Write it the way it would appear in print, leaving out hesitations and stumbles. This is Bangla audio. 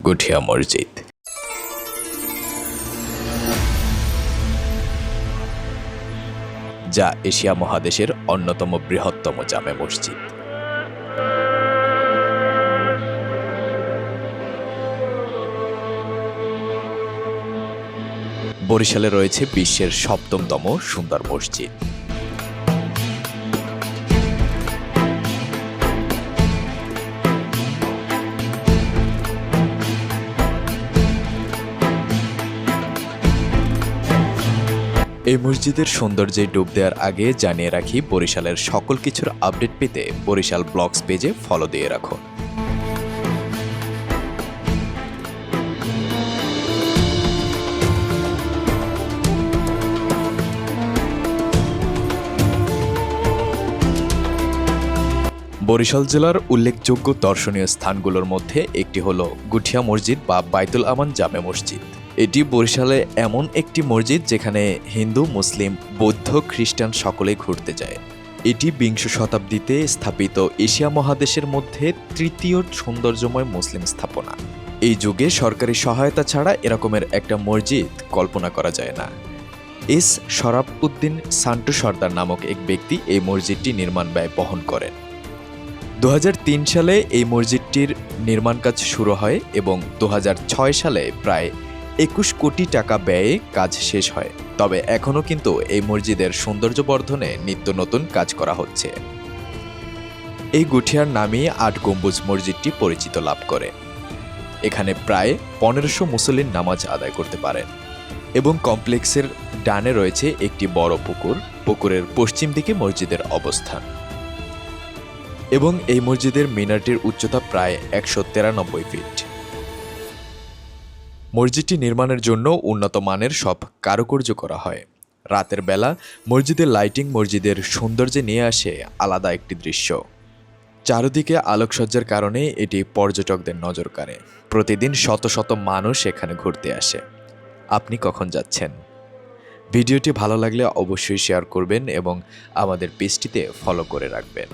গুঠিয়া মসজিদ। যা এশিয়া মহাদেশের অন্যতম বৃহত্তম জামে মসজিদ। বরিশালে রয়েছে বিশ্বের ৭ম সুন্দর মসজিদ। এই মসজিদের সৌন্দর্যে ডুব দেওয়ার আগে জানিয়ে রাখি, বরিশালের সকল কিছুর আপডেট পেতে বরিশাল ব্লগস পেজে ফলো দিয়ে রাখুন। বরিশাল জেলার উল্লেখযোগ্য দর্শনীয় স্থানগুলোর মধ্যে একটি হল গুঠিয়া মসজিদ বা বাইতুল আমান জামে মসজিদ। এটি বরিশালে এমন একটি মসজিদ যেখানে হিন্দু, মুসলিম, বৌদ্ধ, খ্রিস্টান সকলেই ঘুরতে যায়। এটি বিংশ শতাব্দীতে স্থাপিত এশিয়া মহাদেশের মধ্যে তৃতীয় সৌন্দর্যময় মুসলিম স্থাপনা। এই যুগে সরকারি সহায়তা ছাড়া এরকমের একটা মসজিদ কল্পনা করা যায় না। এস শরাফ উদ্দিন সান্টু সর্দার নামক এক ব্যক্তি এই মসজিদটি নির্মাণ ব্যয় বহন করেন। ২০০৩ সালে এই মসজিদটির নির্মাণ কাজ শুরু হয় এবং ২০০৬ সালে প্রায় ২১ কোটি টাকা ব্যয়ে কাজ শেষ হয়। তবে এখনও কিন্তু এই মসজিদের সৌন্দর্য বর্ধনে নিত্য নতুন কাজ করা হচ্ছে। এই গুঠিয়ার নামেই ৮ গম্বুজ মসজিদটি পরিচিত লাভ করে। এখানে প্রায় ১৫০০ মুসল্লির নামাজ আদায় করতে পারেন এবং কমপ্লেক্সের ডানে রয়েছে একটি বড় পুকুর। পুকুরের পশ্চিম দিকে মসজিদের অবস্থান এবং এই মসজিদের মিনারটির উচ্চতা প্রায় ১৯৩ ফিট। মসজিদটি নির্মাণের জন্য উন্নত মানের সব কারুকার্য করা হয়। রাতের বেলা মসজিদের লাইটিং মসজিদের সৌন্দর্যে নিয়ে আসে আলাদা একটি দৃশ্য। চারদিকে আলোকসজ্জার কারণে এটি পর্যটকদের নজর কাড়ে। প্রতিদিন শত শত মানুষ এখানে ঘুরতে আসে। আপনি কখন যাচ্ছেন? ভিডিওটি ভালো লাগলে অবশ্যই শেয়ার করবেন এবং আমাদের পেজটিতে ফলো করে রাখবেন।